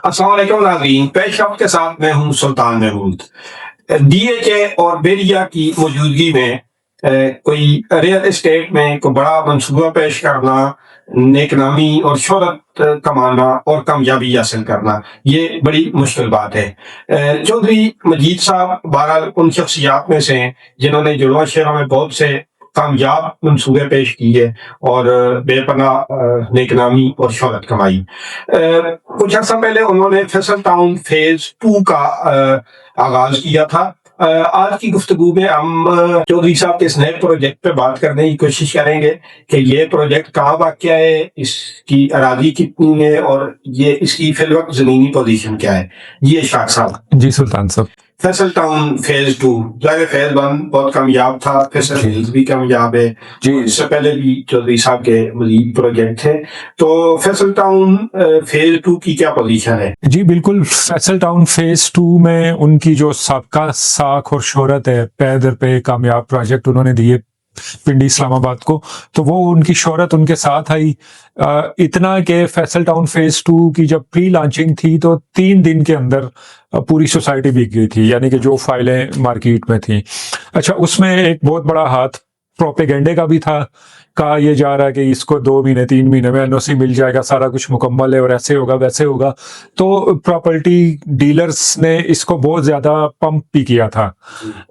अस्सलाम वालेकुम नाज़रीन, पेश आप के साथ मैं हूँ सुल्तान महमूद। डीएचए और बेरिया की मौजूदगी में कोई रियल एस्टेट में कोई बड़ा मंसूबा पेश करना, नेकनामी और शोहरत कमाना और कामयाबी हासिल करना, ये बड़ी मुश्किल बात है। चौधरी मजीद साहब बहरहाल उन शख्सियात में से हैं जिन्होंने जुड़वा शहरों में बहुत से कामयाब मंसूबे पेश किए और बेपनाह नेकनामी और शोहरत कमाई। कुछ अर्सा पहले उन्होंने फैसल टाउन फेज 2 का आगाज किया था। आज की गुफ्तगू में हम चौधरी साहब के इस नए प्रोजेक्ट पे बात करने की कोशिश करेंगे कि ये प्रोजेक्ट कहाँ वाक़या है, इसकी अराजी कितनी है और ये इसकी फिलवक्त जमीनी पोजीशन क्या है। जी इशफाक साहब। जी सुल्तान साहब। फैसल टाउन फेज 2, जाहिर फेज 1 बहुत कामयाब था, फैसल हिल्स भी कामयाब है जी। इससे पहले भी चौधरी साहब के मजीद प्रोजेक्ट थे। तो फैसल टाउन फेज 2 की क्या पोजीशन है? जी बिल्कुल, फैसल टाउन फेज 2 में उनकी जो साबका साख और शोहरत है, पे दर पे कामयाब प्रोजेक्ट उन्होंने दिए पिंडी इस्लामाबाद को, तो वो उनकी शोहरत उनके साथ आई। इतना कि फैसल टाउन फेज 2 की जब प्री लॉन्चिंग थी तो 3 दिन के अंदर पूरी सोसाइटी बिक गई थी, यानी कि जो फाइलें मार्केट में थी। अच्छा, उसमें एक बहुत बड़ा हाथ प्रोपेगेंडे का भी था। कहा यह जा रहा है कि इसको 2 महीने 3 महीने में एनओसी मिल जाएगा, सारा कुछ मुकम्मल है और ऐसे होगा वैसे होगा। तो प्रॉपर्टी डीलर्स ने इसको बहुत ज्यादा पंप भी किया था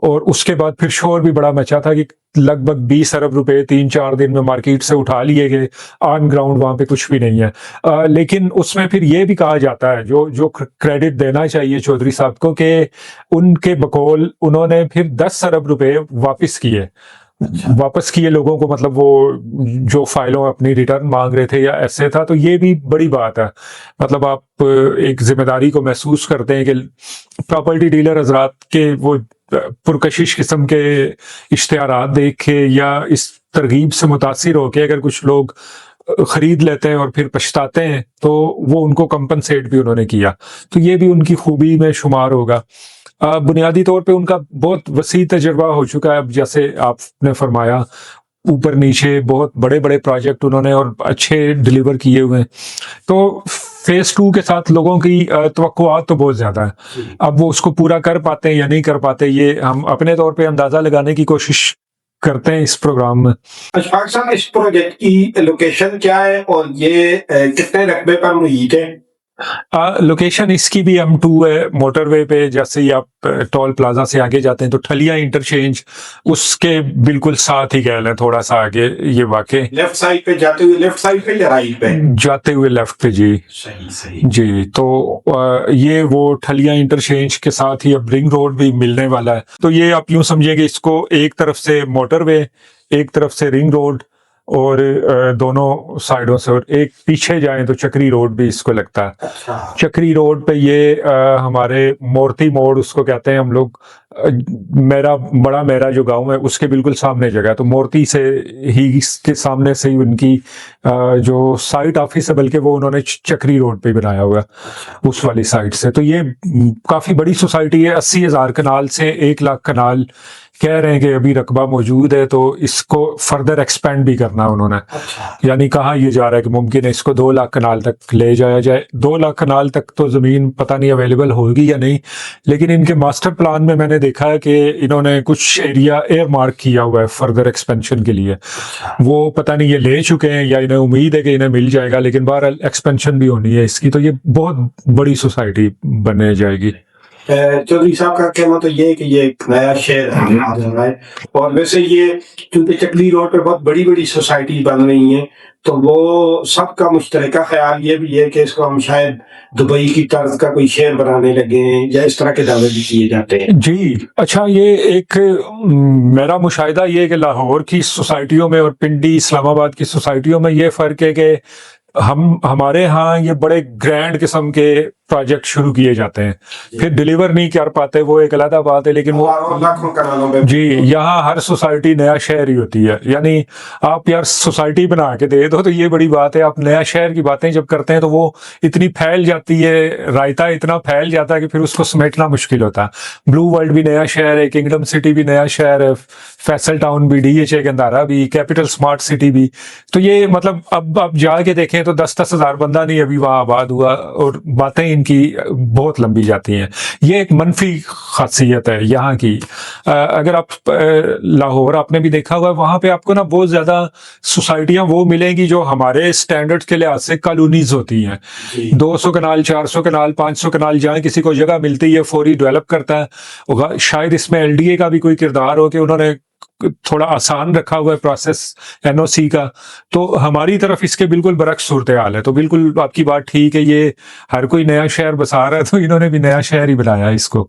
और उसके बाद फिर शोर भी बड़ा मचा था कि लगभग 20 अरब रुपए 3-4 दिन में मार्केट से उठा लिए गए। ऑन ग्राउंड वहां पे कुछ भी नहीं है। लेकिन उसमें फिर ये भी कहा जाता है, जो क्रेडिट देना चाहिए चौधरी साहब को, कि उनके बकौल उन्होंने फिर 10 अरब रुपए वापस किए लोगों को, मतलब वो जो फाइलों अपनी रिटर्न मांग रहे थे या ऐसे था। तो ये भी बड़ी बात है, मतलब आप एक जिम्मेदारी को महसूस करते हैं कि प्रॉपर्टी डीलर हजरात के वो पुरकशिश किस्म के इश्तिहारात देख के या इस तरगीब से मुतासिर होके अगर कुछ लोग खरीद लेते हैं और फिर पछताते हैं तो वो उनको कंपनसेट भी उन्होंने किया। तो ये भी उनकी खूबी में शुमार होगा। बुनियादी तौर पे उनका बहुत वसी तजर्बा हो चुका है। अब जैसे आपने फरमाया, ऊपर नीचे बहुत बड़े बड़े प्रोजेक्ट उन्होंने और अच्छे डिलीवर किए हुए हैं। तो फेज 2 के साथ लोगों की तवक्कुआत तो बहुत ज्यादा है। अब वो उसको पूरा कर पाते हैं या नहीं कर पाते, ये हम अपने तौर पे अंदाजा लगाने की कोशिश करते हैं इस प्रोग्राम में। अशफाक साहब, इस प्रोजेक्ट की लोकेशन क्या है और ये कितने रकबे पर मुहित है? लोकेशन इसकी भी M2 है, मोटरवे पे। जैसे ही आप टोल प्लाजा से आगे जाते हैं तो ठलिया इंटरचेंज उसके बिल्कुल साथ ही गए, थोड़ा सा आगे ये वाकई लेफ्ट साइड पे जाते हुए, लेफ्ट साइड पे या राइट पे? जाते हुए लेफ्ट पे जी। सही जी। तो ये वो ठलिया इंटरचेंज के साथ ही अब रिंग रोड भी मिलने वाला है। तो ये आप यूं समझिए कि इसको एक तरफ से मोटरवे, एक तरफ से रिंग रोड और दोनों साइडों से, और एक पीछे जाएं तो चक्री रोड भी इसको लगता है। अच्छा। चक्री रोड पे ये हमारे मोरती मोड़ उसको कहते हैं हम लोग। मेरा जो गांव है उसके बिल्कुल सामने जगह है, तो मोरती से ही के सामने से ही उनकी जो साइट ऑफिस है, बल्कि वो उन्होंने चक्री रोड पे बनाया हुआ है उस वाली साइड से। तो ये काफी बड़ी सोसाइटी है। 80,000 कनाल से 1 लाख कनाल कह रहे हैं कि अभी रकबा मौजूद है, तो इसको फर्दर एक्सपेंड भी करना है उन्होंने। यानी कहा यह जा रहा है कि मुमकिन है इसको 2 लाख कनाल तक ले जाया जाए। 2 लाख कनाल तक तो जमीन पता नहीं अवेलेबल होगी या नहीं, लेकिन इनके मास्टर प्लान में मैंने देखा है कि इन्होंने कुछ एरिया एयर मार्क किया हुआ है फर्दर एक्सपेंशन के लिए। वो पता नहीं ये ले चुके हैं या इन्हें उम्मीद है कि इन्हें मिल जाएगा, लेकिन बहरहाल एक्सपेंशन भी होनी है इसकी। तो ये बहुत बड़ी सोसाइटी बनने जाएगी। चौधरी साहब का कहना तो ये है कि ये एक नया शहर है और वैसे ये क्योंकि चकली रोड पे बहुत बड़ी बड़ी सोसाइटी बन रही हैं, तो वो सबका मुश्तरका ख्याल ये भी है कि इसको हम शायद दुबई की तर्ज का कोई शहर बनाने लगे हैं, या इस तरह के दावे भी किए जाते हैं। जी अच्छा, ये एक मेरा मुशाहिदा ये है कि लाहौर की सोसाइटियों में और पिंडी इस्लामाबाद की सोसाइटियों में ये फर्क है कि हमारे यहाँ ये बड़े ग्रैंड किस्म के प्रोजेक्ट शुरू किए जाते हैं, फिर डिलीवर नहीं कर पाते, वो एक अलग बात है। लेकिन वो जी, यहाँ हर सोसाइटी नया शहर ही होती है। यानी आप यार सोसाइटी बना के दे दो तो ये बड़ी बात है। आप नया शहर की बातें जब करते हैं तो वो इतनी फैल जाती है, रायता इतना फैल जाता है कि फिर उसको समेटना मुश्किल होता है। ब्लू वर्ल्ड भी नया शहर है, किंगडम सिटी भी नया शहर है, फैसल टाउन भी, DHA गंदारा भी, कैपिटल स्मार्ट सिटी भी। तो ये मतलब अब आप जाके देखें देखें तो 10-10 हजार बंदा नहीं अभी वहां आबाद हुआ, और बातें इनकी बहुत लंबी जाती हैं। ये एक मनफी खासियत है यहाँ की। अगर आप लाहौर आपने भी देखा हुआ, वहां पे आपको ना बहुत ज्यादा सोसाइटियां वो मिलेंगी जो हमारे स्टैंडर्ड के लिहाज से कॉलोनीज होती हैं। 200 कनाल, 400 कनाल, 500 कनाल, जहाँ किसी को जगह मिलती है फौरी डेवलप करता है। शायद इसमें एलडीए का भी कोई किरदार हो कि उन्होंने थोड़ा आसान रखा हुआ है प्रोसेस एनओसी का। तो हमारी तरफ इसके बिल्कुल बरक्स सूरत हाल है। तो बिल्कुल आपकी बात ठीक है, ये हर कोई नया शहर बसा रहा है, तो इन्होंने भी नया शहर ही बनाया इसको।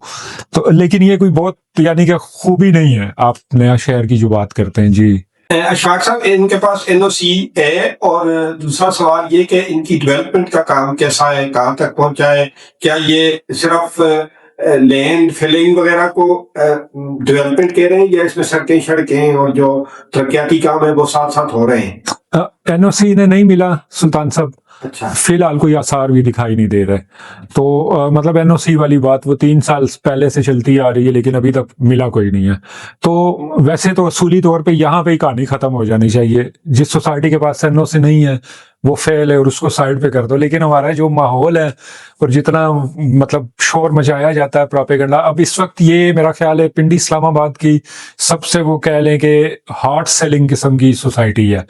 तो लेकिन ये कोई बहुत यानी कि खूबी नहीं है आप नया शहर की जो बात करते हैं। जी अशफाक साहब, इनके पास एनओसी है, और दूसरा सवाल ये कि इनकी डेवलपमेंट का काम कैसा है, कहाँ तक पहुंचा है? क्या ये सिर्फ लैंड फिलिंग वगैरह को डेवलपमेंट कह रहे हैं, या इसमें सड़कें सड़कें और जो तरक्याती काम है वो साथ साथ हो रहे हैं? एनओसी इन्हें नहीं मिला सुल्तान साहब। अच्छा, फिलहाल कोई आसार भी दिखाई नहीं दे रहे। तो मतलब एनओसी वाली बात वो 3 साल पहले से चलती आ रही है, लेकिन अभी तक मिला कोई नहीं है। तो वैसे तो असूली तौर पे यहाँ पे ही कहानी खत्म हो जानी चाहिए। जिस सोसाइटी के पास एनओसी नहीं है वो फेल है और उसको साइड पे कर दो। लेकिन हमारा जो माहौल है और जितना मतलब शोर मचाया जाता है प्रोपेगेंडा, अब इस वक्त ये मेरा ख्याल है पिंडी इस्लामाबाद की सबसे वो कह लें कि हार्ड सेलिंग किस्म की सोसाइटी है।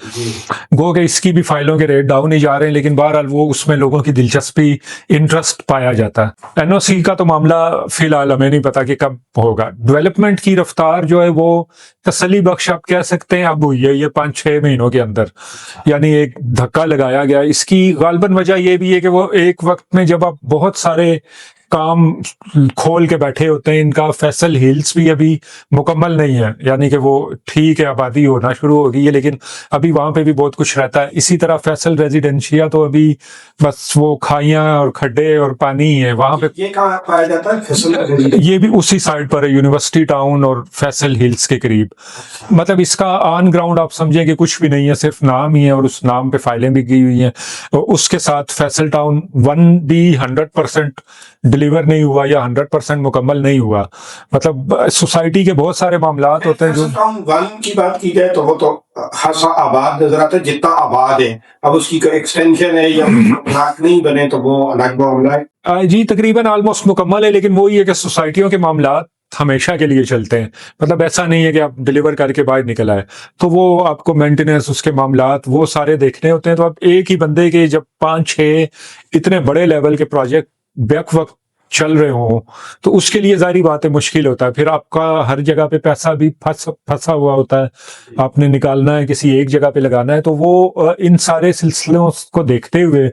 गो के इसकी भी फाइलों के रेट डाउन ही जा रहे हैं, लेकिन बहरहाल वो उसमें लोगों की दिलचस्पी, इंटरेस्ट पाया जाता है। एनओसी का तो मामला फिलहाल हमें नहीं पता कि कब होगा। डेवलपमेंट की रफ्तार जो है वो तसल्ली बख्श आप कह सकते हैं अब हुई है, ये 5-6 महीनों के अंदर, यानी एक धक्का लगाया गया। इसकी गालबन वजह ये भी है कि वो एक वक्त में जब आप बहुत सारे काम खोल के बैठे होते हैं, इनका फैसल हिल्स भी अभी मुकम्मल नहीं है, यानी कि वो ठीक है आबादी होना शुरू हो गई है, लेकिन अभी वहां पे भी बहुत कुछ रहता है। इसी तरह फैसल रेजिडेंशिया तो अभी बस वो खाइयां और खड्डे और पानी ही है वहां पे। ये कहाँ पाया जाता है फैसल? ये भी उसी साइड पर है, यूनिवर्सिटी टाउन और फैसल हिल्स के करीब। मतलब इसका ऑन ग्राउंड आप समझें कि कुछ भी नहीं है, सिर्फ नाम ही है, और उस नाम पे फाइलें भी गई हुई हैं। और उसके साथ फैसल टाउन 1 भी 100% डिलीवर नहीं हुआ या 100% मुकम्मल नहीं हुआ। मतलब सोसाइटी के बहुत सारे मामलात होते हैं जो टाउन 1 की बात की जाए तो वो तो खासा आबाद नजर आता है, जितना आबाद है। अब उसकी कोई एक्सटेंशन है या ब्लॉक नहीं बने तो वो अलग मामला है। जी तकरीबन ऑलमोस्ट मुकम्मल है, लेकिन वही है कि सोसाइटियों के मामलात हमेशा के लिए चलते हैं। मतलब ऐसा नहीं है कि आप डिलीवर करके बाहर निकल आए, तो वो आपको मेंटेनेंस, उसके मामलात वो सारे देखने होते हैं। तो आप एक ही बंदे के जब 5-6 इतने बड़े लेवल के प्रोजेक्ट बैक वक्त चल रहे हों, तो उसके लिए जाहिर बात है मुश्किल होता है। फिर आपका हर जगह पे पैसा भी फंसा हुआ होता है, आपने निकालना है, किसी एक जगह पे लगाना है। तो वो इन सारे सिलसिलों को देखते हुए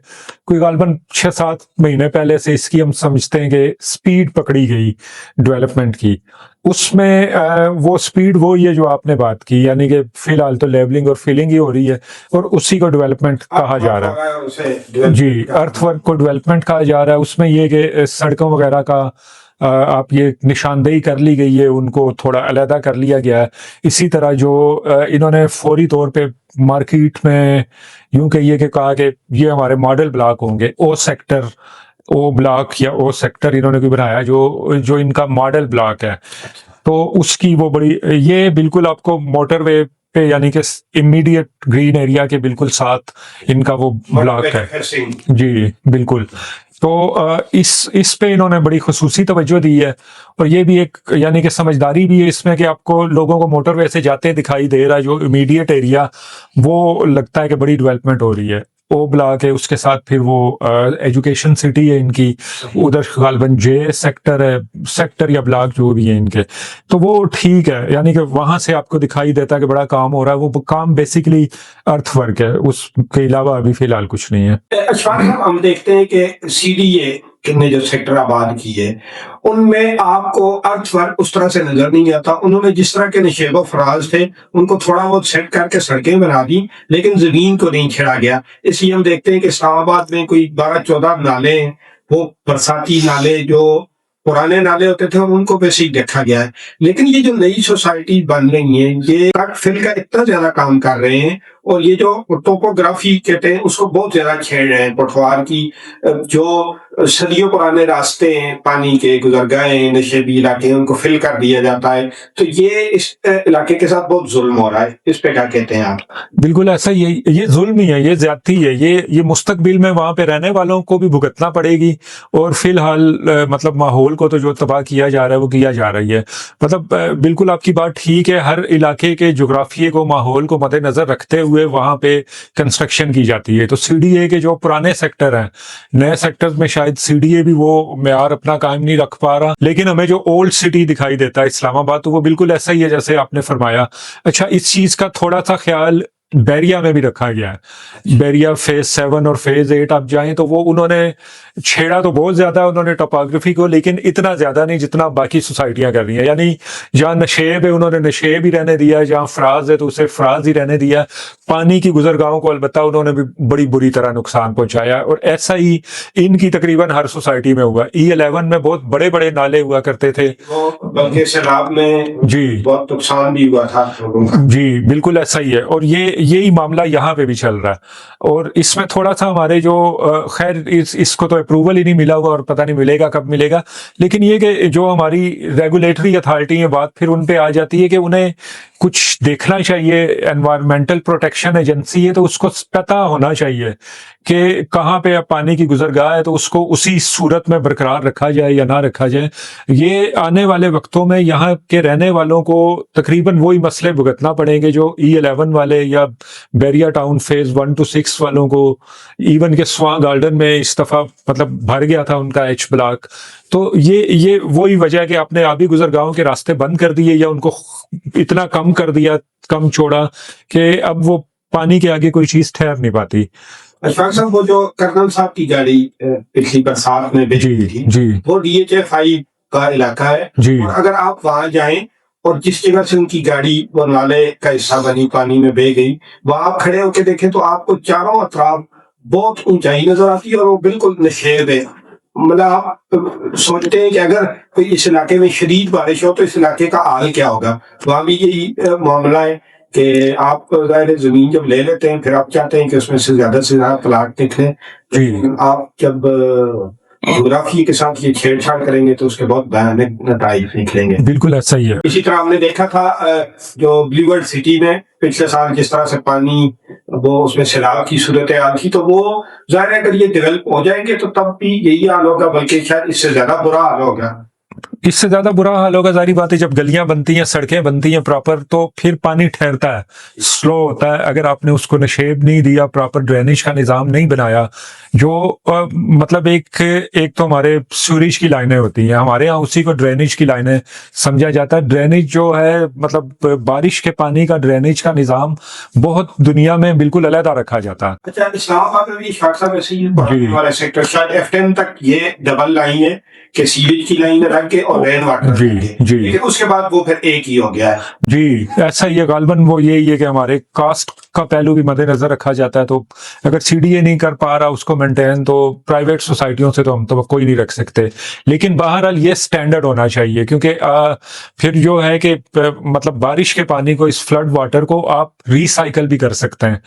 कोई गालबन 6-7 महीने पहले से इसकी हम समझते हैं कि स्पीड पकड़ी गई डेवलपमेंट की। उसमें वो स्पीड वो ही है जो आपने बात की, यानी कि फिलहाल तो लेवलिंग और फिलिंग ही हो रही है, और उसी को डेवलपमेंट कहा जा रहा है। जी, अर्थवर्क को डेवलपमेंट कहा जा रहा है। उसमें ये कि सड़कों वगैरह का आप ये निशानदेही कर ली गई है, उनको थोड़ा अलहदा कर लिया गया है। इसी तरह जो इन्होंने फौरी तौर पे मार्केट में यूं कहिए कि कहा कि ये हमारे मॉडल ब्लॉक होंगे, ओ सेक्टर, ओ ब्लॉक या ओ सेक्टर इन्होंने कोई बनाया जो इनका मॉडल ब्लॉक है। तो उसकी वो बड़ी, ये बिल्कुल आपको मोटरवे पे यानी कि इमीडिएट ग्रीन एरिया के बिल्कुल साथ इनका वो ब्लॉक है। जी बिल्कुल। तो इस पे इन्होंने बड़ी खुसूसी तवज्जो दी है, और ये भी एक यानी कि समझदारी भी है इसमें कि आपको लोगों को मोटरवे से जाते दिखाई दे रहा है, जो इमीडिएट एरिया वो लगता है कि बड़ी डेवलपमेंट हो रही है। ओ ब्लॉक है, उसके साथ फिर वो एजुकेशन सिटी है इनकी, उधर गालबन जे सेक्टर है, सेक्टर या ब्लॉक जो भी है इनके। तो वो ठीक है, यानी कि वहां से आपको दिखाई देता है कि बड़ा काम हो रहा है। वो काम बेसिकली अर्थवर्क है, उसके अलावा अभी फिलहाल कुछ नहीं है। अशफाक साहब, हम देखते हैं कि सीडीए ने जो सेक्टर आबाद किए उनमें आपको अर्थवर्क उस तरह से नजर नहीं आता। उन्होंने जिस तरह के नशेबो फराज थे उनको थोड़ा बहुत सेट करके सड़कें बना दी, लेकिन जमीन को नहीं छेड़ा गया। इसलिए हम देखते हैं कि इस्लामाबाद में कोई 12-14 नाले, वो बरसाती नाले जो पुराने नाले होते थे उनको वैसे ही देखा गया है। लेकिन ये जो नई सोसाइटी बन रही है, ये फिल का इतना ज्यादा काम कर रहे हैं और ये जो टोपोग्राफी कहते हैं उसको बहुत ज्यादा छेड़ रहे हैं। पठवार की जो सदियों पुराने रास्ते हैं पानी के, गुजरगाहें, नशेबी इलाके हैं, उनको फिल कर दिया जाता है। तो ये इस इलाके के साथ बहुत जुल्म हो रहा है। इस पे क्या कहते हैं आप? बिल्कुल ऐसा ही है, ये जुल्म ही है, ये ज्यादती है, ये मुस्तकबिल में वहां पे रहने वालों को भी भुगतना पड़ेगी। और फिलहाल मतलब माहौल को तो जो तबाह किया जा रहा है वो किया जा रही है। मतलब बिल्कुल आपकी बात ठीक है, हर इलाके के जोग्राफिए को, माहौल को मद्देनजर रखते हुए वहां पे कंस्ट्रक्शन की जाती है। तो सीडीए के जो पुराने सेक्टर हैं, नए सेक्टर्स में शायद सीडीए भी वो मेयार अपना कायम नहीं रख पा रहा, लेकिन हमें जो ओल्ड सिटी दिखाई देता है इस्लामाबाद, तो वो बिल्कुल ऐसा ही है जैसे आपने फरमाया। अच्छा, इस चीज का थोड़ा सा ख्याल बैरिया में भी रखा गया है। बैरिया फेज 7 और फेज 8 आप जाएं तो वो उन्होंने छेड़ा तो बहुत ज्यादा उन्होंने टोपोग्राफी को, लेकिन इतना ज्यादा नहीं जितना बाकी सोसाइटियां कर रही हैं। यानी जहां नशेब है उन्होंने नशेब ही रहने दिया, जहां फ्राज है तो उसे फ्राज ही रहने दिया। पानी की गुजरगाहों को अलबत्ता उन्होंने भी बड़ी बुरी तरह नुकसान पहुंचाया। और ऐसा ही इनकी तकरीबन हर सोसाइटी में हुआ। E11 में बहुत बड़े बड़े नाले हुआ करते थे, बल्कि सैलाब में जी बहुत नुकसान भी हुआ था लोगों का। जी बिल्कुल ऐसा ही है। और यही मामला यहाँ पे भी चल रहा है। और इसमें थोड़ा सा हमारे जो खैर इसको तो अप्रूवल ही नहीं मिला हुआ और पता नहीं मिलेगा कब मिलेगा, लेकिन ये कि जो हमारी रेगुलेटरी अथॉरिटी है, बात फिर उन पे आ जाती है कि उन्हें कुछ देखना चाहिए। एनवायरमेंटल प्रोटेक्शन एजेंसी है तो उसको पता होना चाहिए कि कहाँ पे अब पानी की गुजरगाह है, तो उसको उसी सूरत में बरकरार रखा जाए या ना रखा जाए। ये आने वाले वक्तों में यहाँ के रहने वालों को तकरीबन वही मसले भुगतना पड़ेंगे जो E11 वाले या बैरिया टाउन फेज 1 to 6 वालों को। इवन के स्वां गार्डन में इस दफा मतलब भर गया था उनका H ब्लॉक। तो ये वही वजह है कि आपने आबी गुजरगाहों के रास्ते बंद कर दिए या उनको इतना कम कर दिया, कम छोड़ा कि अब वो पानी के आगे कोई चीज ठहर नहीं पाती। अशफाक साहब, वो जो कर्नल साहब की गाड़ी पिछली बरसात में जी भेजी थी, जी वो DHA-5 का इलाका है। जी और अगर आप वहां जाएं और जिस जगह से उनकी गाड़ी वो नाले का हिस्सा बनी, पानी में बह गई, वहां आप खड़े होकर देखें तो आपको चारों अतराफ बहुत ऊंचाई नजर आती है और वो बिल्कुल नशेब है। मतलब आप सोचते हैं कि अगर कोई इस इलाके में शदीद बारिश हो तो इस इलाके का हाल क्या होगा। वहां भी यही मामला है कि आप ज़ाहिर है जमीन जब ले लेते हैं फिर आप चाहते हैं कि उसमें से ज्यादा प्लाट निकले। जी आप जब ज्योग्राफी के साथ ये छेड़छाड़ करेंगे तो उसके बहुत भयानक नतीजे निकलेंगे। बिल्कुल ऐसा ही है। इसी तरह हमने देखा था जो ब्लू वर्ल्ड सिटी में पिछले साल जिस तरह से पानी वो उसमें सैलाब की सूरत हाल थी, तो वो जाहिर है अगर ये डेवलप हो जाएंगे तो तब भी यही हाल होगा, बल्कि शायद इससे ज्यादा बुरा हाल होगा। इससे ज्यादा बुरा हाल होगा, जारी बात है। जब गलियां बनती हैं, सड़कें बनती हैं प्रॉपर, तो फिर पानी ठहरता है, स्लो होता है। अगर आपने उसको नशेब नहीं दिया, प्रॉपर ड्रेनेज का निजाम नहीं बनाया, जो मतलब एक तो हमारे सूरज की लाइनें होती हैं, हमारे यहाँ उसी को ड्रेनेज की लाइनें समझा जाता है। ड्रेनेज जो है मतलब बारिश के पानी का ड्रेनेज का निजाम बहुत दुनिया में बिल्कुल अलहदा रखा जाता है। अच्छा, इस्लामाबाद में भी शाख साहब ऐसे ही वाला सेक्टर शायद F10 तक ये डबल लाइन है कि सीवेज की लाइन रख के और रेन वाटर जी जी, लेकिन उसके बाद वो फिर एक ही हो गया है। जी ऐसा ही है गालबन। वो यही है कि हमारे कास्ट का पहलू भी मद्देनजर रखा जाता है। तो अगर सीडीए नहीं कर पा रहा उसको मेंटेन, तो प्राइवेट सोसाइटियों से तो हम तो कोई नहीं रख सकते। लेकिन बहरहाल ये स्टैंडर्ड होना चाहिए, क्योंकि फिर जो है कि मतलब बारिश के पानी को, इस फ्लड वाटर को आप रिसाइकल भी कर सकते हैं।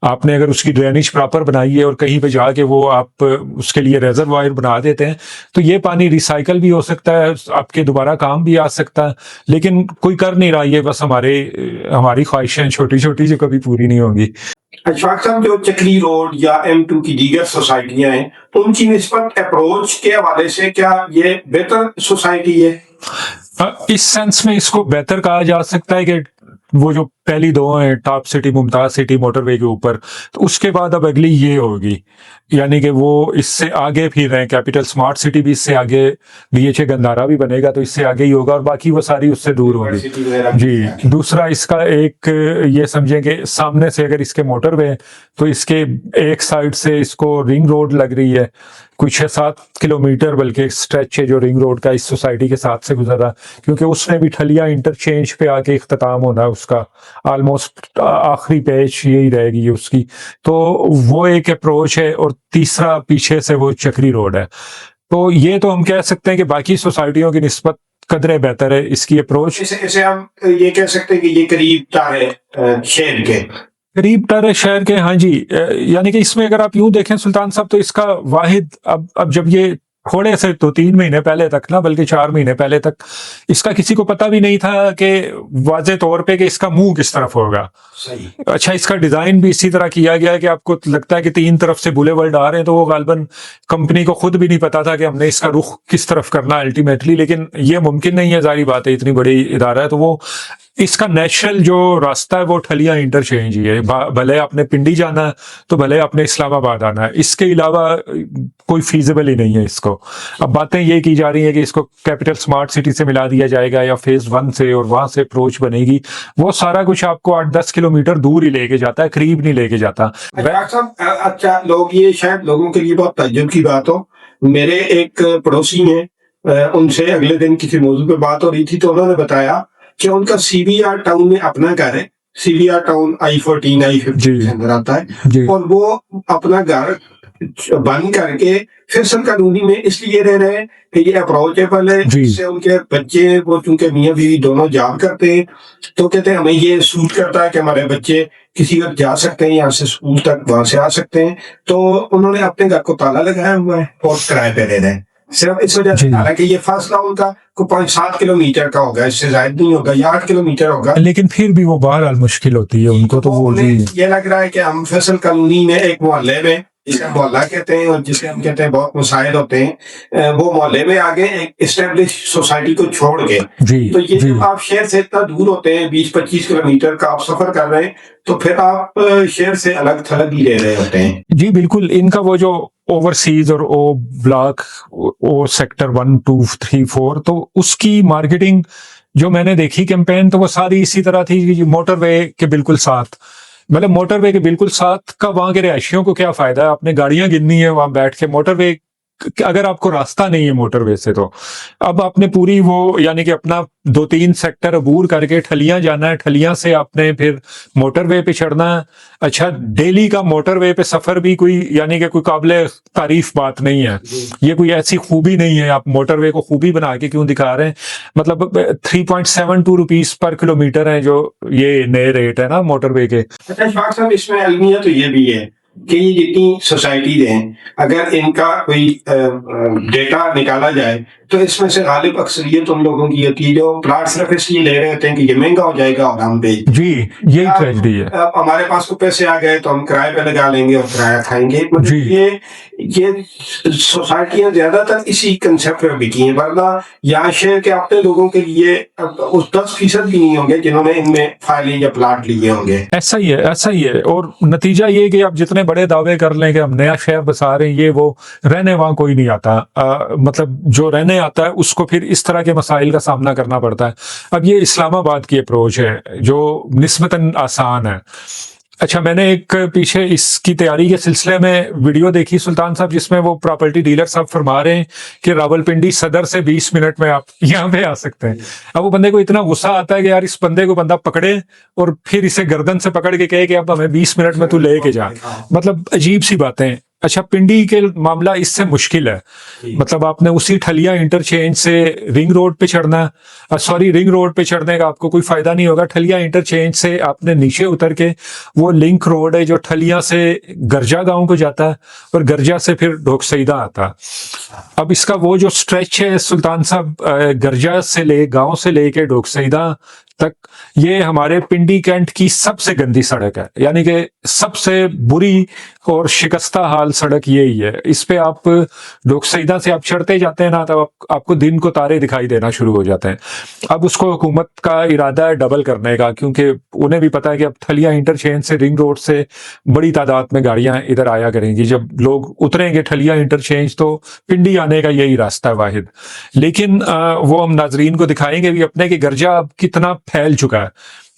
आपने अगर उसकी ड्रेनेज प्रॉपर बनाई है और कहीं पे जाके वो आप उसके लिए रेजरवायर बना देते हैं, तो ये पानी रिसाइकल भी हो सकता है, आपके दोबारा काम भी आ सकता है। लेकिन कोई कर नहीं रहा, ये बस हमारी ख्वाहिशें छोटी छोटी जो कभी पूरी नहीं होंगी। अशफाक साहब, जो चक्री रोड या M2 की दीगर सोसाइटियां हैं, उनकी निस्बत अप्रोच के हवाले से क्या ये बेहतर सोसाइटी है? इस सेंस में इसको बेहतर कहा जा सकता है कि वो जो पहली दो हैं, top city, Mumtaz city motorway के ऊपर, तो उसके बाद अब अगली ये होगी। यानी कि वो इससे आगे फिर रहे, कैपिटल स्मार्ट सिटी भी इससे आगे, DHA गंदारा भी बनेगा तो इससे आगे ही होगा, और बाकी वो सारी उससे दूर होगी। जी, दूसरा इसका एक ये समझें कि सामने से अगर इसके मोटरवे तो इसके एक साइड से इसको रिंग रोड लग रही है, कुछ 6-7 किलोमीटर बल्कि स्ट्रेच है जो रिंग रोड का इस सोसाइटी के साथ से गुजर रहा, क्योंकि उसमें भी ठलिया इंटरचेंज पे आके इख्तिताम होना है उसका, ऑलमोस्ट आखिरी पेच यही रहेगी उसकी। तो वो एक अप्रोच है, और तीसरा पीछे से वो चक्री रोड है। तो ये तो हम कह सकते हैं कि बाकी सोसाइटियों की निस्बत कदरे बेहतर है इसकी अप्रोच। इसे हम ये कह सकते हैं कि ये करीब है शहर के। करीब टर शहर के, हाँ जी। यानी कि इसमें अगर आप यूं देखें सुल्तान साहब, तो इसका वाहिद अब जब ये थोड़े से तो 3 महीने पहले तक ना, बल्कि 4 महीने पहले तक इसका किसी को पता भी नहीं था कि वाजे तौर पे कि इसका मुंह किस तरफ होगा। सही। अच्छा, इसका डिजाइन भी इसी तरह किया गया है कि आपको लगता है कि 3 तरफ से बुलेवर्ड आ रहे हैं, तो वो गालबन कंपनी को खुद भी नहीं पता था कि हमने इसका रुख किस तरफ करना अल्टीमेटली। लेकिन ये मुमकिन नहीं है, जारी बात है, इतनी बड़ी इदारा है, तो वो इसका नेचुरल जो रास्ता है वो ठलिया इंटरचेंज ही है। भले आपने पिंडी जाना है तो भले आपने इस्लामाबाद आना है, इसके अलावा कोई फीजिबल ही नहीं है इसको। अब बातें ये की जा रही है कि इसको कैपिटल स्मार्ट सिटी से मिला दिया जाएगा या फेज 1 से, और वहां से अप्रोच बनेगी। वो सारा कुछ आपको 8-10 किलोमीटर दूर ही लेके जाता है, करीब नहीं लेके जाता। डॉक्टर साहब, अच्छा, लोग ये शायद लोगों के लिए बहुत ताज्जुब की बात हो, मेरे एक पड़ोसी हैं, उनसे अगले दिन किसी मौजू पे बात हो रही थी, तो उन्होंने बताया कि उनका सीबीआर टाउन में अपना घर है। सीबीआर टाउन I-14 I-50 के अंदर आता है, और वो अपना घर बंद करके फैसल कॉलोनी में इसलिए रह रहे हैं कि ये अप्रोचेबल है, इससे उनके बच्चे, वो चूंकि मियाँ बीवी दोनों जॉब करते हैं, तो कहते हैं हमें ये सूट करता है कि हमारे बच्चे किसी वक्त जा सकते हैं, यहाँ से स्कूल तक वहां से आ सकते हैं। तो उन्होंने अपने घर को ताला लगाया हुआ है और किराए पे रह रहे हैं, सिर्फ इस वजह से। हालांकि ये फासला उनका को 5-7 किलोमीटर का होगा, इससे ज्यादा नहीं होगा, या 8 किलोमीटर होगा, लेकिन फिर भी वो बहरहाल मुश्किल होती है उनको। तो वो ये लग रहा है कि हम फैसल कॉलोनी में एक मोहल्ले में, जिसे हम मोहल्ला कहते हैं और जिसे हम कहते हैं बहुत मसाइल होते हैं, वो मोहल्ले में आगे एक एस्टेब्लिश सोसाइटी को छोड़ के, तो ये जब आप शहर से इतना दूर होते हैं, 20-25 किलोमीटर का आप सफर कर रहे हैं, तो फिर आप शहर से अलग थलग ही ले रहे होते हैं। जी बिल्कुल। इनका वो जो ओवरसीज और ओ ब्लॉक, ओ सेक्टर 1, 2, 3, 4, तो उसकी मार्केटिंग जो मैंने देखी कैंपेन, तो वो सारी इसी तरह थी। मोटरवे के बिल्कुल साथ, मतलब मोटरवे के बिल्कुल साथ का वहां के रहायशियों को क्या फायदा है, आपने गाड़ियां गिननी है वहां बैठ के। मोटरवे, अगर आपको रास्ता नहीं है मोटरवे से, तो अब आपने पूरी वो, यानी कि अपना 2-3 सेक्टर अबूर करके ठलियां जाना है, ठलियां से आपने फिर मोटरवे पे चढ़ना है। अच्छा, डेली का मोटरवे पे सफर भी कोई, यानी कि कोई काबिले तारीफ बात नहीं है, ये कोई ऐसी खूबी नहीं है। आप मोटरवे को खूबी बना के क्यों दिखा रहे हैं? मतलब 3.72 रुपीज पर किलोमीटर है जो ये नए रेट है ना मोटरवे के। अच्छा शाह साहब, इसमें अलमिया तो ये भी है कि ये जितनी सोसाइटीज हैं, अगर इनका कोई डेटा निकाला जाए, तो इसमें से गालिब अक्सरियत उन लोगों की होती है जो प्लाट सिर्फ इसलिए ले रहे होते हैं कि ये महंगा हो जाएगा और हम बेच। जी, यही ट्रेजेडी है। अब हमारे पास तो पैसे आ गए तो हम किराए पे लगा लेंगे और किराया खाएंगे। मतलब ये सोसाइटियां ज्यादातर इसी कंसेप्ट पे बिकी हैं, वरना यहाँ शहर के अपने लोगों के लिए उस 10% भी नहीं होंगे जिन्होंने इनमें फाइलें या प्लाट लिए होंगे। ऐसा ही है, ऐसा ही है। और नतीजा ये कि आप जितने बड़े दावे कर लें कि हम नया शहर बसा रहे हैं, ये वो, रहने वहां कोई नहीं आता। मतलब जो रहने आता है उसको फिर इस तरह के मसाइल का सामना करना पड़ता है। अब ये इस्लामाबाद की अप्रोच है जो निस्बतन आसान है। अच्छा, मैंने एक पीछे इसकी तैयारी के सिलसिले में वीडियो देखी सुल्तान साहब, जिसमें वो प्रॉपर्टी डीलर साहब फरमा रहे हैं कि रावलपिंडी सदर से 20 मिनट में आप यहाँ पे आ सकते हैं। अब वो बंदे को इतना गुस्सा आता है कि यार, इस बंदे को बंदा पकड़े और फिर इसे गर्दन से पकड़ के कहे कि अब हमें 20 मिनट में तू लेके जा। मतलब अजीब सी बातें। अच्छा, पिंडी के मामला इससे मुश्किल है। मतलब आपने उसी ठलिया इंटरचेंज से रिंग रोड पे चढ़ना, रिंग रोड पे चढ़ने का आपको कोई फायदा नहीं होगा। ठलिया इंटरचेंज से आपने नीचे उतर के, वो लिंक रोड है जो ठलिया से गर्जा गांव को जाता है और गर्जा से फिर ढोकसईदा आता है। अब इसका वो जो स्ट्रेच है सुल्तान साहब, गर्जा से गांव से लेके ढोकसईदा तक, ये हमारे पिंडी कैंट की सबसे गंदी सड़क है। यानी कि सबसे बुरी और शिकस्ता हाल सड़क यही है। इस पे आप ढोकसईदा से आप चढ़ते जाते हैं ना, तब आपको दिन को तारे दिखाई देना शुरू हो जाते हैं। अब उसको हुकूमत का इरादा है डबल करने का, क्योंकि उन्हें भी पता है कि अब ठलिया इंटरचेंज से रिंग रोड से बड़ी तादाद में गाड़ियां इधर आया करेंगी। जब लोग उतरेंगे ठलिया इंटरचेंज, तो पिंडी आने का यही रास्ता है वाहिद। लेकिन वो हम नाजरीन को दिखाएंगे भी अपने कि गर्जा अब कितना फैल चुका है।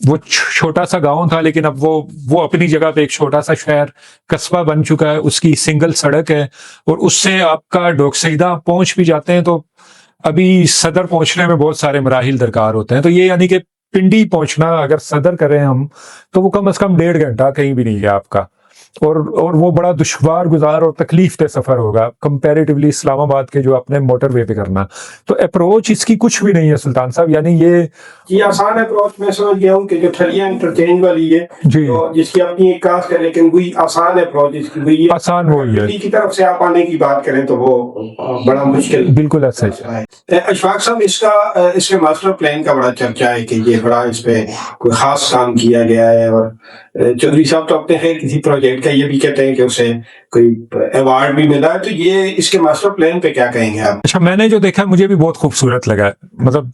वो छोटा सा गांव था, लेकिन अब वो अपनी जगह पे एक छोटा सा शहर, कस्बा बन चुका है। उसकी सिंगल सड़क है और उससे आपका ढोकसईदा पहुंच भी जाते हैं, तो अभी सदर पहुंचने में बहुत सारे मराहिल दरकार होते हैं। तो ये यानी कि पिंडी पहुंचना अगर सदर करें हम, तो वो कम से कम 1.5 घंटा कहीं भी नहीं है आपका। और वो बड़ा दुश्वार गुजार और तकलीफ दह सफर होगा कंपैरेटिवली इस्लामाबाद के जो अपने मोटरवे पे करना। तो अप्रोच इसकी कुछ भी नहीं है सुल्तान साहब, यानी ये आसान अप्रोच मैं समझ गया हूँ कि जो ठलिया इंटरचेंज वाली है जी तो जिसकी अपनी एक कास्ट है, लेकिन वही आसान अप्रोच इसकी वही है। आसान वही है, दिल्ली की तरफ से आप आने की बात करें तो वो बड़ा मुश्किल बिल्कुल ऐसा ही है। अशफाक साहब, इसके मास्टर प्लान का बड़ा चर्चा है कि ये बड़ा इस पे कोई खास काम किया गया है, और चौधरी साहब तो अपने खैर किसी प्रोजेक्ट का ये भी कहते हैं कि उसे कोई अवार्ड भी मिला है, तो ये इसके मास्टर प्लान पे क्या कहेंगे आप? अच्छा, मैंने जो देखा मुझे भी बहुत खूबसूरत लगा है, मतलब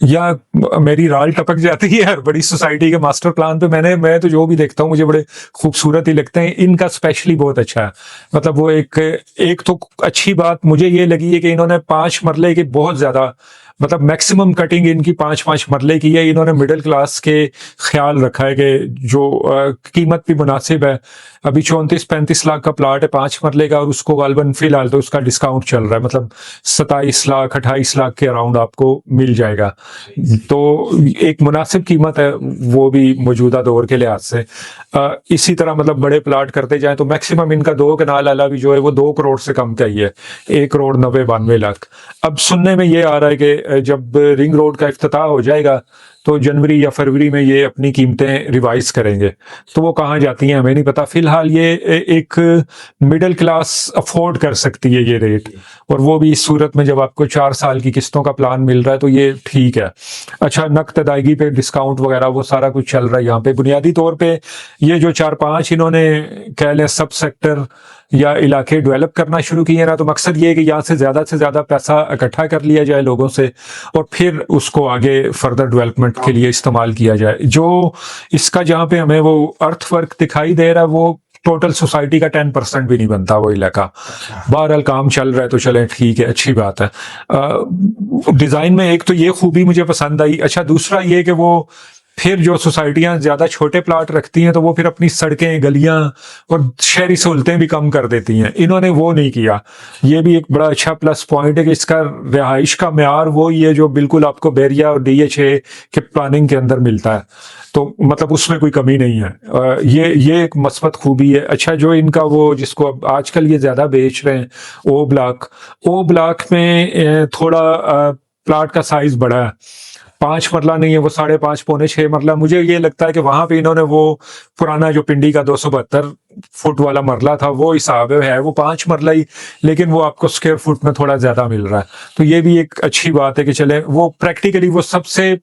या मेरी राल टपक जाती है हर बड़ी सोसाइटी के मास्टर प्लान पे। मैं तो जो भी देखता हूँ मुझे बड़े खूबसूरत ही लगते हैं। इनका स्पेशली बहुत अच्छा है, मतलब वो एक तो अच्छी बात मुझे ये लगी है कि इन्होंने 5 मरले की बहुत ज्यादा, मतलब मैक्सिमम कटिंग इनकी 5-5 मरले की है। इन्होंने मिडिल क्लास के ख्याल रखा है कि जो कीमत भी मुनासिब है। अभी 34-35 लाख का प्लाट है 5 मरले का, और उसको गालबन फिलहाल तो उसका डिस्काउंट चल रहा है, मतलब 27 लाख 28 लाख के अराउंड आपको मिल जाएगा। तो एक मुनासिब कीमत है वो भी मौजूदा दौर के लिहाज से। इसी तरह मतलब बड़े प्लाट करते जाएं तो मैक्सिमम इनका 2 कनाल वाला भी जो है वो 2 करोड़ से कम का ही है, 1,90,92,92 अब सुनने में ये आ रहा है कि जब रिंग रोड का इफ्तिताह हो जाएगा तो जनवरी या फरवरी में ये अपनी कीमतें रिवाइज करेंगे। तो वो कहाँ जाती हैं हमें नहीं पता। फिलहाल ये एक मिडिल क्लास अफोर्ड कर सकती है ये रेट, और वो भी इस सूरत में जब आपको 4 साल की किस्तों का प्लान मिल रहा है तो ये ठीक है। अच्छा, नकद अदायगी पे डिस्काउंट वगैरह वो सारा कुछ चल रहा है यहाँ पे। बुनियादी तौर पे ये जो 4-5 इन्होंने कह लें सब सेक्टर या इलाके डेवलप करना शुरू किए ना, तो मकसद ये है कि यहाँ से ज्यादा पैसा इकट्ठा कर लिया जाए लोगों से, और फिर उसको आगे फर्दर डेवलपमेंट के लिए इस्तेमाल किया जाए। जो इसका जहाँ पे हमें वो अर्थवर्क दिखाई दे रहा है वो टोटल सोसाइटी का 10% भी नहीं बनता वो इलाका। बहरहाल काम चल रहा है तो चलें, ठीक है, अच्छी बात है। डिजाइन में एक तो ये खूबी मुझे पसंद आई। अच्छा, दूसरा ये कि वो फिर जो सोसाइटियां ज्यादा छोटे प्लाट रखती हैं तो वो फिर अपनी सड़कें, गलियां और शहरी सहूलतें भी कम कर देती हैं। इन्होंने वो नहीं किया। ये भी एक बड़ा अच्छा प्लस पॉइंट है कि इसका रिहाइश का म्यार वो ही है जो बिल्कुल आपको बैरिया और DHA के प्लानिंग के अंदर मिलता है, तो मतलब उसमें कोई कमी नहीं है। ये एक मस्बत खूबी है। अच्छा, जो इनका वो जिसको अब आजकल ये ज्यादा बेच रहे हैं ओ ब्लॉक में थोड़ा प्लाट का साइज बड़ा है, 5 मरला नहीं है वो, 5.5 पौने 6 मरला। मुझे ये लगता है कि वहां पे इन्होंने वो पुराना जो पिंडी का 272 फुट वाला मरला था वो हिसाब है वो 5 मरला ही, लेकिन वो आपको स्क्वायर फुट में थोड़ा ज्यादा मिल रहा है। तो ये भी एक अच्छी बात है कि चले वो प्रैक्टिकली वो सबसे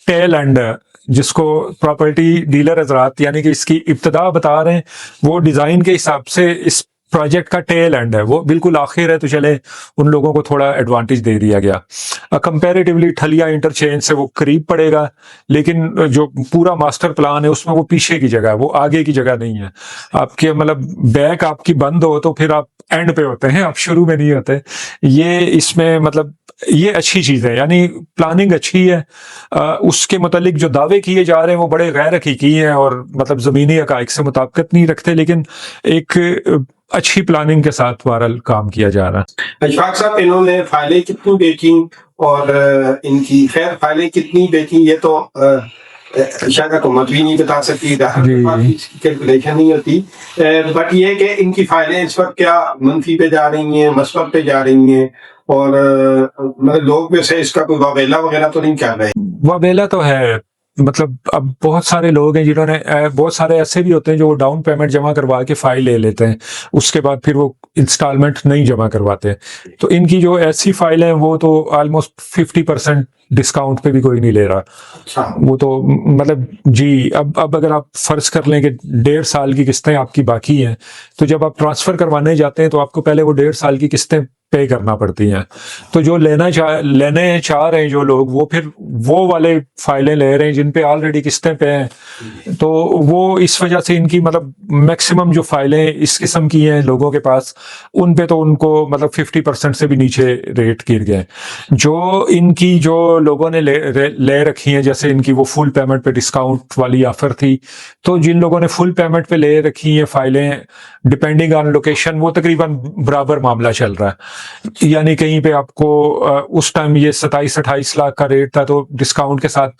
टेल एंड है जिसको प्रॉपर्टी डीलर हजरात यानी कि इसकी इब्तदा बता रहे हैं, वो डिजाइन के हिसाब से इस प्रोजेक्ट का टेल एंड है, वो बिल्कुल आखिर है। तो चले उन लोगों को थोड़ा एडवांटेज दे दिया गया। कंपैरेटिवली ठलिया इंटरचेंज से वो करीब पड़ेगा, लेकिन जो पूरा मास्टर प्लान है उसमें वो पीछे की जगह है, वो आगे की जगह नहीं है। आपके मतलब बैक आपकी बंद हो तो फिर आप एंड पे होते हैं, आप शुरू में नहीं होते। ये इसमें मतलब ये अच्छी चीज है, यानी प्लानिंग अच्छी है। उसके मुतालिक जो दावे किए जा रहे हैं वो बड़े गैर हकीकी हैं और मतलब जमीनी हकाइक से मुताबिकत नहीं रखते, लेकिन एक अच्छी प्लानिंग के साथ बहरहाल काम किया जा रहा है। अशफाक साहब, इन्होंने फाइलें कितनी बेची और इनकी खैर फाइलें कितनी बेची ये तो शायद हुकूमत भी नहीं बता सकती, कैलकुलेशन नहीं होती, बट ये कि इनकी फाइलें इस वक्त क्या मंफी पे जा रही हैं, मसबत पे जा रही हैं, और मतलब लोग में से इसका कोई वावेला वगैरह तो नहीं कर रहे? वावेला तो है, मतलब अब बहुत सारे लोग हैं जिन्होंने बहुत सारे ऐसे भी होते हैं जो वो डाउन पेमेंट जमा करवा के फाइल ले लेते हैं, उसके बाद फिर वो इंस्टॉलमेंट नहीं जमा करवाते। तो इनकी जो ऐसी फाइल है वो तो ऑलमोस्ट 50% डिस्काउंट पे भी कोई नहीं ले रहा। वो तो मतलब जी, अब अगर आप फर्ज कर लें कि 1.5 साल की किस्तें आपकी बाकी हैं, तो जब आप ट्रांसफर करवाने जाते हैं तो आपको पहले वो 1.5 साल की किस्तें पे करना पड़ती हैं। तो जो लेने चाह रहे हैं जो लोग, वो फिर वो वाले फाइलें ले रहे हैं जिन पे ऑलरेडी किस्तें पे हैं। तो वो इस वजह से इनकी मतलब मैक्सिमम जो फाइलें इस किस्म की हैं लोगों के पास, उन पे तो उनको मतलब 50% से भी नीचे रेट गिर गए। जो इनकी जो लोगों ने ले रखी हैं, जैसे इनकी वो फुल पेमेंट पे डिस्काउंट वाली ऑफर थी, तो जिन लोगों ने फुल पेमेंट पे ले रखी हैं फाइलें डिपेंडिंग ऑन लोकेशन, वो तकरीबन बराबर मामला चल रहा है। यानी कहीं पे आपको उस टाइम ये 27-28 लाख का रेट था, तो डिस्काउंट के साथ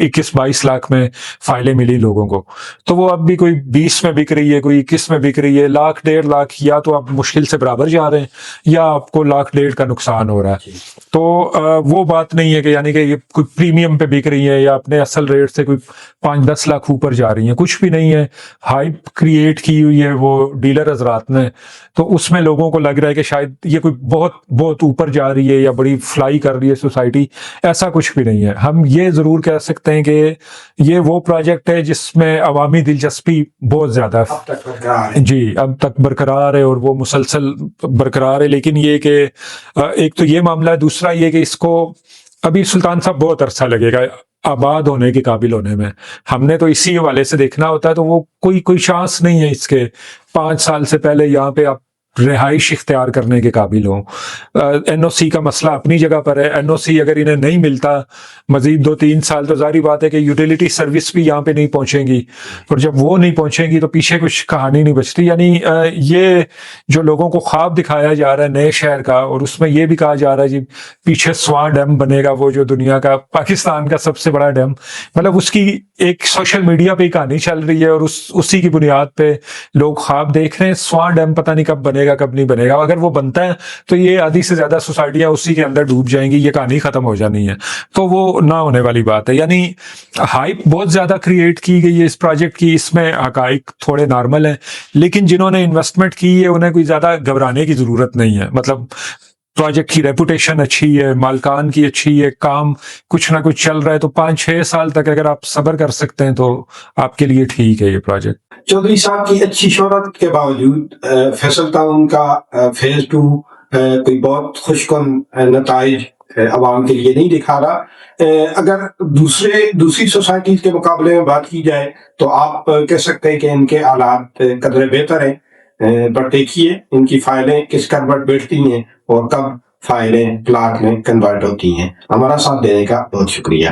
21-22 लाख में फाइलें मिली लोगों को। तो वो अब भी कोई 20 में बिक रही है, कोई 21 में बिक रही है। 1,00,000-1,50,000 या तो आप मुश्किल से बराबर जा रहे हैं, या आपको 1,00,000-1,50,000 का नुकसान हो रहा है। तो वो बात नहीं है कि यानी कि ये कोई प्रीमियम पे बिक रही है या अपने असल रेट से कोई 5-10 लाख ऊपर जा रही है, कुछ भी नहीं है। हाइप क्रिएट की हुई है वो डीलर हजरात ने, तो उसमें लोगों को लग रहा है कि शायद ये कोई बहुत बहुत ऊपर जा रही है या बड़ी फ्लाई कर रही है सोसाइटी। ऐसा कुछ भी नहीं है। हम ये जरूर कह सकते हैं कि ये वो प्रोजेक्ट है जिसमें अवामी दिलचस्पी बहुत ज्यादा है। अब तक बरकरार है। जी, अब तक बरकरार है और वो मुसलसल बरकरार है। लेकिन ये कि एक तो ये मामला है, दूसरा ये कि इसको अभी सुल्तान साहब बहुत अरसा लगेगा आबाद होने के काबिल होने में। हमने तो इसी हवाले से देखना होता है, तो वो कोई चांस नहीं है इसके 5 साल से पहले यहाँ पे आप रिहाइश इख्तियार करने के काबिल हो। एनओसी का मसला अपनी जगह पर है। एनओसी अगर इन्हें नहीं मिलता मजीद 2-3 साल, तो जारी बात है कि यूटिलिटी सर्विस भी यहाँ पे नहीं पहुंचेंगी, और जब वो नहीं पहुंचेंगी तो पीछे कुछ कहानी नहीं बचती। यानी ये जो लोगों को ख्वाब दिखाया जा रहा है नए शहर का, और उसमें ये भी कहा जा रहा है जी पीछे स्वां डैम बनेगा, वो जो दुनिया का पाकिस्तान का सबसे बड़ा डैम, मतलब उसकी एक सोशल मीडिया पे कहानी चल रही है, और उसी की बुनियाद पे लोग ख्वाब देख रहे हैं। स्वां डैम पता नहीं कब बनेगा कब नहीं बनेगा। अगर वो बनता है तो ये आधी से ज्यादा सोसाइटियां उसी के अंदर डूब जाएंगी, ये कहानी खत्म हो जानी है। तो वो ना होने वाली बात है। यानी हाइप बहुत ज्यादा क्रिएट की गई है इस प्रोजेक्ट की। इसमें हकाइक थोड़े नॉर्मल है, लेकिन जिन्होंने इन्वेस्टमेंट की है उन्हें कोई ज्यादा घबराने की जरूरत नहीं है। मतलब प्रोजेक्ट की रेपुटेशन अच्छी है, मालकान की अच्छी है, काम कुछ ना कुछ चल रहा है। तो 5-6 साल तक अगर आप सब्र कर सकते हैं तो आपके लिए ठीक है ये प्रोजेक्ट। चौधरी साहब की अच्छी शोहरत के बावजूद फैसल टाउन का फेज 2 कोई बहुत खुशकुन नताइज अवाम के लिए नहीं दिखा रहा। अगर दूसरी सोसाइटीज के मुकाबले में बात की जाए तो आप कह सकते हैं कि इनके हालात कदरे बेहतर हैं। पर देखिए इनकी फाइलें किस करवट बैठती हैं और कब फाइलें प्लाट में कन्वर्ट होती हैं। हमारा साथ देने का बहुत शुक्रिया।